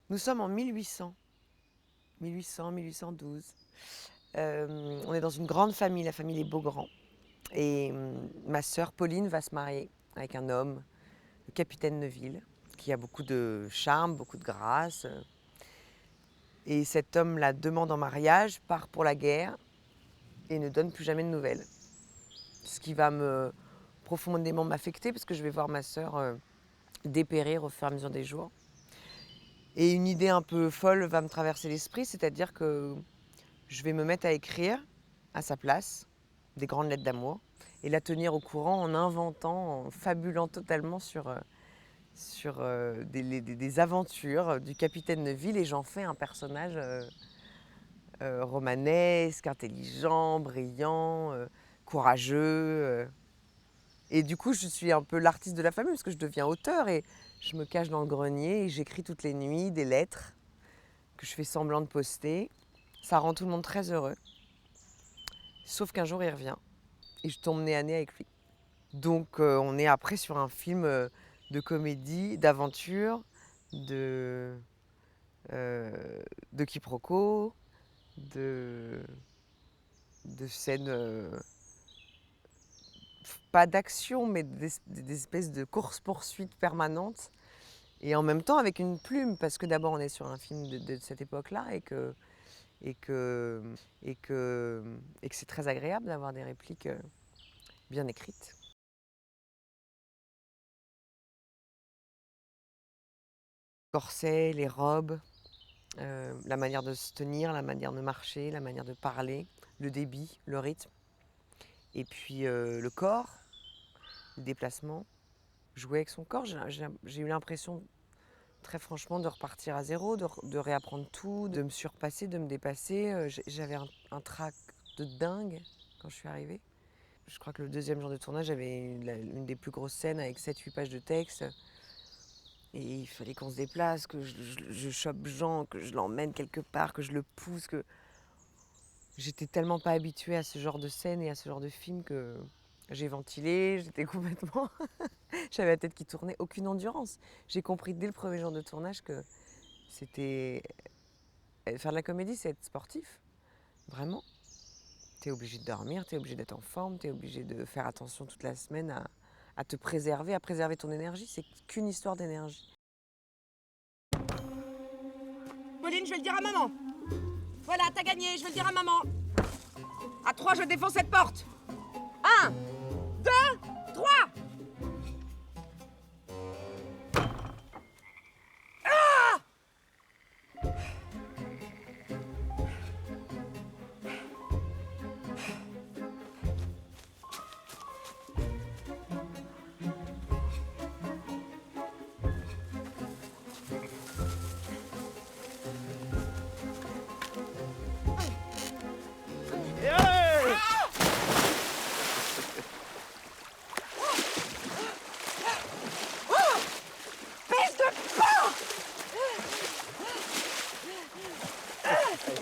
Nous sommes en 1812. On est dans une grande famille, la famille Les Beaugrands. Et ma sœur Pauline va se marier avec un homme, le capitaine Neuville, qui a beaucoup de charme, beaucoup de grâce. Et cet homme la demande en mariage, part pour la guerre et ne donne plus jamais de nouvelles. Ce qui va me profondément m'affecter parce que je vais voir ma sœur dépérir au fur et à mesure des jours. Et une idée un peu folle va me traverser l'esprit, c'est-à-dire que je vais me mettre à écrire à sa place des grandes lettres d'amour et la tenir au courant en inventant, en fabulant totalement sur des aventures du capitaine Neuville, et j'en fais un personnage romanesque, intelligent, brillant, courageux. Et du coup, je suis un peu l'artiste de la famille parce que je deviens auteur et je me cache dans le grenier et j'écris toutes les nuits des lettres que je fais semblant de poster. Ça rend tout le monde très heureux. Sauf qu'un jour, il revient et je tombe nez à nez avec lui. Donc, on est après sur un film de comédie, d'aventure, de quiproquo, de scènes, pas d'action, mais des espèces de courses-poursuites permanentes. Et en même temps avec une plume, parce que d'abord on est sur un film de cette époque-là et que c'est très agréable d'avoir des répliques bien écrites. Corset, les robes, la manière de se tenir, la manière de marcher, la manière de parler, le débit, le rythme. Et puis le corps, le déplacement, jouer avec son corps. J'ai eu l'impression, très franchement, de repartir à zéro, de réapprendre tout, de me surpasser, de me dépasser. J'avais un trac de dingue quand je suis arrivée. Je crois que le deuxième jour de tournage, j'avais une des plus grosses scènes avec 7-8 pages de texte. Et il fallait qu'on se déplace, que je chope Jean, que je l'emmène quelque part, que je le pousse. Que j'étais tellement pas habituée à ce genre de scène et à ce genre de film que j'ai ventilé, j'étais complètement... J'avais la tête qui tournait, aucune endurance. J'ai compris dès le premier jour de tournage que c'était... Faire de la comédie, c'est être sportif, vraiment. T'es obligé de dormir, t'es obligé d'être en forme, t'es obligé de faire attention toute la semaine à te préserver, à préserver ton énergie. C'est qu'une histoire d'énergie. Pauline, je vais le dire à maman. Voilà, t'as gagné, je vais le dire à maman. À 3, je défonce cette porte. 1, 2, 3.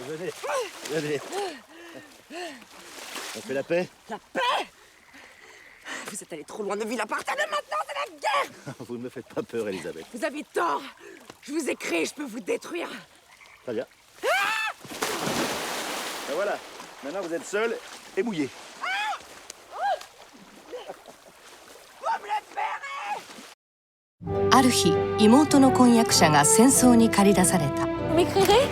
Venez, venez. On fait la paix? La paix? Vous êtes allé trop loin de ville à partir de maintenant, c'est la guerre. Vous ne me faites pas peur, Elisabeth. Vous avez tort. Je vous ai créé, je peux vous détruire. Très bien. Ben voilà, maintenant vous êtes seul et mouillé. Vous me le paierez. ある日、妹の婚約者が戦争に駆り出された。 m'écrirez?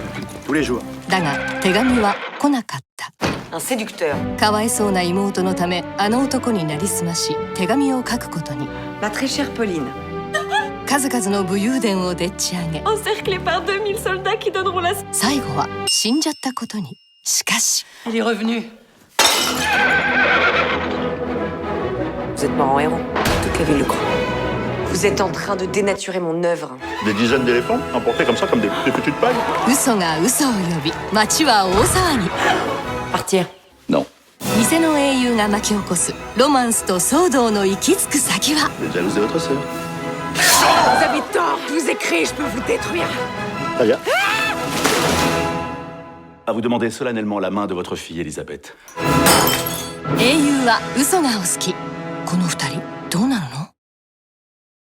Tous les jours. だが手紙は来なかった。 Un séducteur. かわいそうな妹のため、あの男になりすまし、手紙を書くことに。 Ma très chère Pauline. 数々の武勇伝をでっち上げ、 Encerclés par 2000 soldats qui donneront la... 最後は死んじゃったことに。しかし、 Il est revenu. Vous êtes mort en héros. Toute la ville le croit. Vous êtes en train de dénaturer mon œuvre. Des dizaines d'éléphants emportés comme ça, comme des foutus de paille. 嘘が嘘を呼び、街は大騒ぎ。 Partir. Non. 偽の英雄が巻き起こすロマンスと騒動の行き着く先は。 Vous êtes jalouse de votre sœur. Vous avez tort. Je vous ai créé, je peux vous détruire. Très bien. À vous demander solennellement la main de votre fille, Elisabeth. 英雄は嘘がお好き。この二人どうなるの？